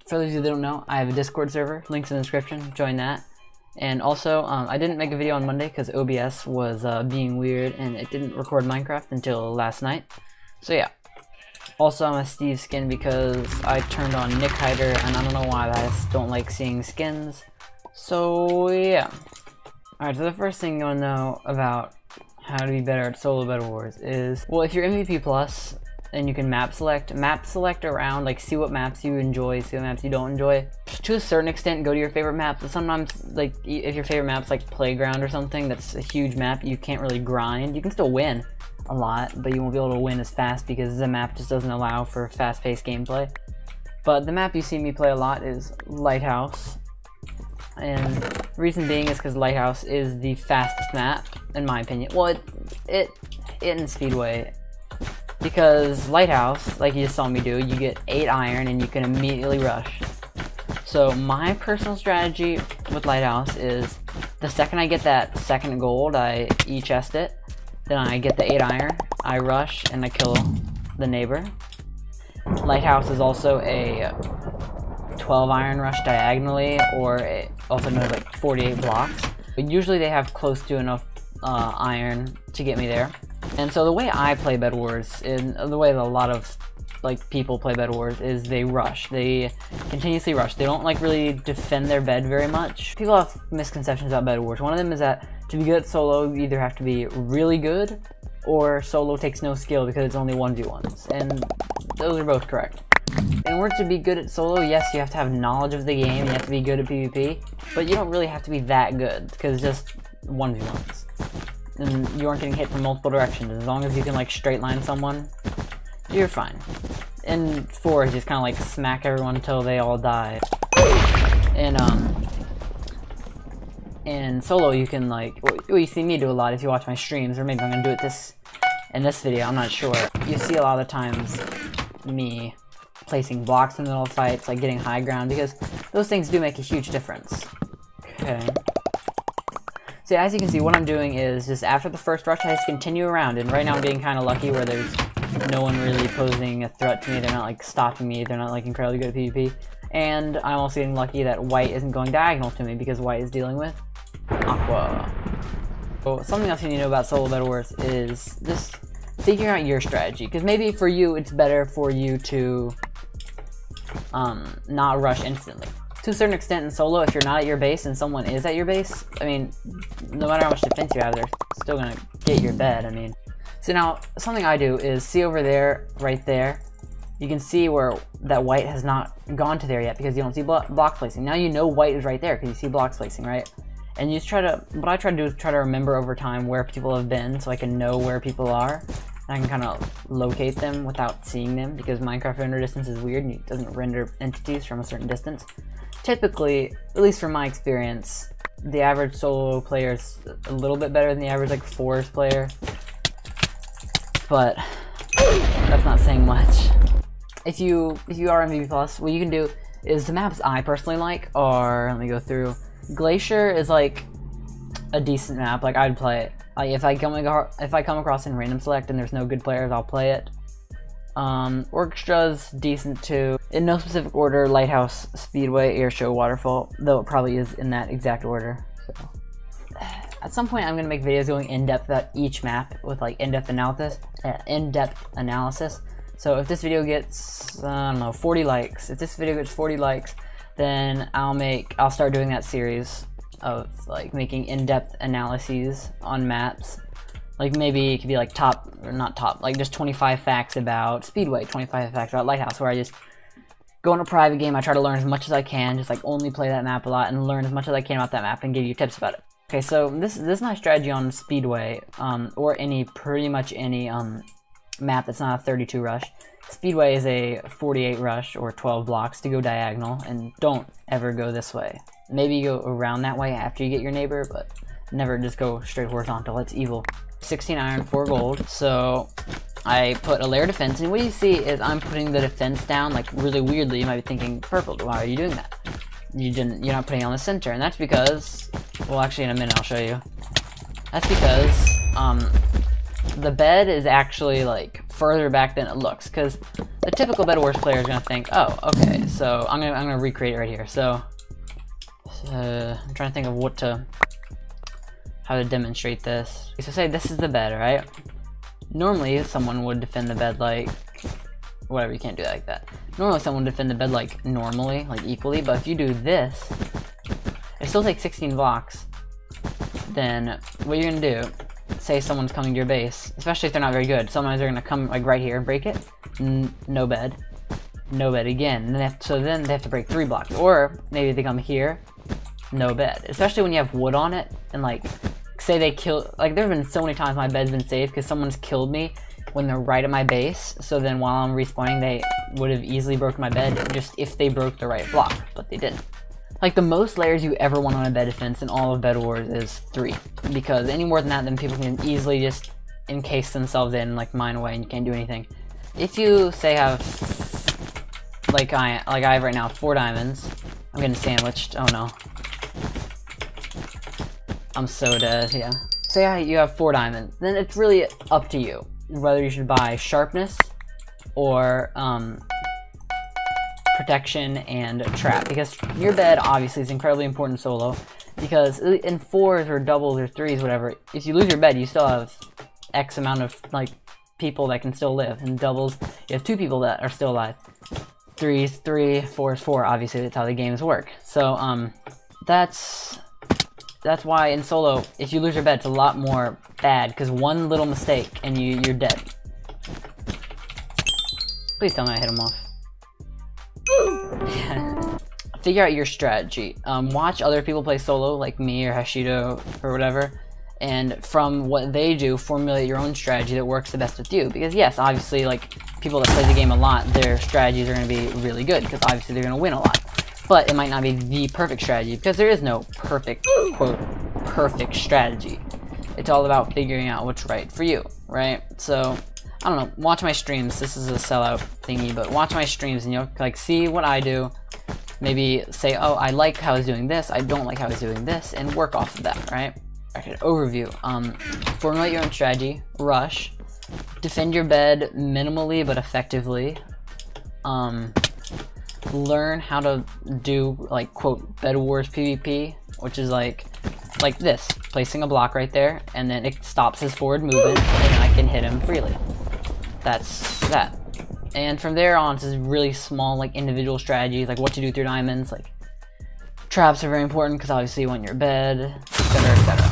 for those of you that don't know, I have a Discord server, links in the description, join that. And also, I didn't make a video on Monday because OBS was being weird and it didn't record Minecraft until last night. So yeah. Also, I'm a Steve skin because I turned on Nick Hider, and I don't know why, but I just don't like seeing skins. So yeah. Alright, so the first thing you want to know about how to be better at solo Bedwars is, well, if you're MVP plus, and you can map select around, like see what maps you enjoy, see what maps you don't enjoy. To a certain extent, go to your favorite maps, but sometimes, like, if your favorite map's like Playground or something, that's a huge map, you can't really grind. You can still win a lot, but you won't be able to win as fast because the map just doesn't allow for fast-paced gameplay. But the map you see me play a lot is Lighthouse, and the reason being is because Lighthouse is the fastest map, in my opinion. Well, it in Speedway. Because Lighthouse, like you just saw me do, you get 8 iron and you can immediately rush. So my personal strategy with Lighthouse is, the second I get that second gold, I e-chest it, then I get the 8 iron, I rush, and I kill the neighbor. Lighthouse is also a 12 iron rush diagonally, or also known as like 48 blocks. But usually they have close to enough iron to get me there. And so the way I play Bed Wars, and the way that a lot of like people play Bed Wars, is they rush. They continuously rush. They don't like really defend their bed very much. People have misconceptions about Bed Wars. One of them is that to be good at solo, you either have to be really good, or solo takes no skill because it's only 1v1s. And those are both correct. In order to be good at solo, yes, you have to have knowledge of the game, you have to be good at PvP, but you don't really have to be that good, because it's just 1v1s. And you aren't getting hit from multiple directions. As long as you can like straight line someone, you're fine. In 4, just kind of like smack everyone until they all die. And in solo, you can like, well, you see me do a lot if you watch my streams, or maybe I'm gonna do it in this video, I'm not sure. You see a lot of the times me placing blocks in the middle of fights, like getting high ground, because those things do make a huge difference. Okay. So as you can see, what I'm doing is just after the first rush, I just continue around, and right now I'm being kind of lucky where there's no one really posing a threat to me. They're not like stopping me, they're not like incredibly good at PvP, and I'm also getting lucky that white isn't going diagonal to me because white is dealing with aqua. So something else you need to know about solo Bed Wars is just figuring out your strategy, because maybe for you it's better for you to not rush instantly. To a certain extent in solo, if you're not at your base and someone is at your base, I mean, no matter how much defense you have, they're still gonna get your bed, I mean. So now, something I do is see over there, right there, you can see where that white has not gone to there yet because you don't see block placing. Now you know white is right there because you see blocks placing, right? And you just try to, what I try to do is try to remember over time where people have been so I can know where people are. And I can kind of locate them without seeing them, because Minecraft render distance is weird and it doesn't render entities from a certain distance. Typically, at least from my experience, the average solo player is a little bit better than the average like 4s player. But that's not saying much. If you are MVP plus, what you can do is, the maps I personally like are, let me go through. Glacier is like a decent map, like I'd play it. Like if I come across in random select and there's no good players, I'll play it. Orchestra's decent too. In no specific order: Lighthouse, Speedway, Airshow, Waterfall, though it probably is in that exact order. So at some point I'm gonna make videos going in depth about each map with like in-depth analysis. So if this video gets, I don't know, 40 likes, if this video gets 40 likes, then I'll start doing that series of like making in-depth analyses on maps. Like maybe it could be like like just 25 facts about Speedway, 25 facts about Lighthouse, where I just go in a private game, I try to learn as much as I can, just like only play that map a lot and learn as much as I can about that map and give you tips about it. Okay, so this is my strategy on Speedway, or pretty much any map that's not a 32 rush. Speedway is a 48 rush or 12 blocks to go diagonal, and don't ever go this way. Maybe you go around that way after you get your neighbor, but never just go straight horizontal, it's evil. 16 iron, 4 gold, so I put a layer of defense, and what you see is I'm putting the defense down like really weirdly. You might be thinking, purple, why are you doing that? You're not putting it on the center, and that's because, well, actually in a minute I'll show you. That's because the bed is actually like further back than it looks, because the typical Bed Wars player is gonna think, oh, okay, so I'm gonna recreate it right here. So I'm trying to think of how to demonstrate this. So say this is the bed, right? Normally someone would defend the bed like whatever. You can't do that like that. Normally someone would defend the bed like normally, like equally, but if you do this, it still takes 16 blocks. Then what you're gonna do, say someone's coming to your base, especially if they're not very good, sometimes they're gonna come like right here and break it. No bed again. So then they have to break 3 blocks, or maybe they come here, no bed. Especially when you have wood on it, and like say they kill, like there have been so many times my bed's been saved because someone's killed me when they're right at my base. So then while I'm respawning, they would have easily broken my bed just if they broke the right block, but they didn't. Like the most layers you ever want on a bed defense in all of Bed Wars is 3, because any more than that, then people can easily just encase themselves in, like mine away, and you can't do anything. If you say have like I have right now 4 diamonds, I'm getting sandwiched. Oh no, I'm so dead. Yeah. Say you have 4 diamonds, then it's really up to you whether you should buy sharpness or protection and trap, because your bed obviously is incredibly important in solo, because in 4s or doubles or 3s, whatever, if you lose your bed, you still have X amount of like people that can still live. In doubles, you have 2 people that are still alive. 3s 3, 4s 4. Obviously, that's how the games work. So that's why in solo, if you lose your bed, it's a lot more bad, because one little mistake and you're dead. Please tell me I hit him off. Figure out your strategy. Watch other people play solo, like me or Hashido or whatever, and from what they do, formulate your own strategy that works the best with you. Because yes, obviously, like people that play the game a lot, their strategies are going to be really good, because obviously they're going to win a lot. But it might not be the perfect strategy, because there is no perfect, quote, perfect strategy. It's all about figuring out what's right for you, right? So I don't know, watch my streams. This is a sellout thingy, but watch my streams and you'll like see what I do. Maybe say, oh, I like how he's doing this, I don't like how he's doing this, and work off of that, right? Okay, overview. Formulate your own strategy, rush, defend your bed minimally but effectively, learn how to do like quote Bed Wars PvP, which is like this, placing a block right there, and then it stops his forward movement, and I can hit him freely. That's that. And from there on, it's really small, like individual strategies, like what to do with your diamonds. Like traps are very important because obviously you want your bed, etc., etc.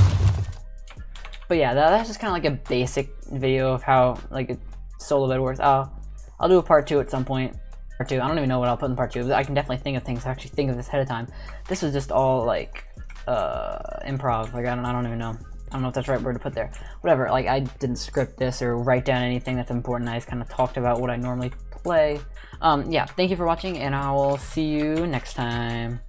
But yeah, that's just kind of like a basic video of how like a solo bed works. I'll do a part 2 at some point. Part 2. I don't even know what I'll put in part 2, but I can definitely think of things. I actually think of this ahead of time. This was just all like improv. Like I don't even know. I don't know if that's the right word to put there. Whatever, like I didn't script this or write down anything that's important. I just kind of talked about what I normally play. Yeah, thank you for watching, and I will see you next time.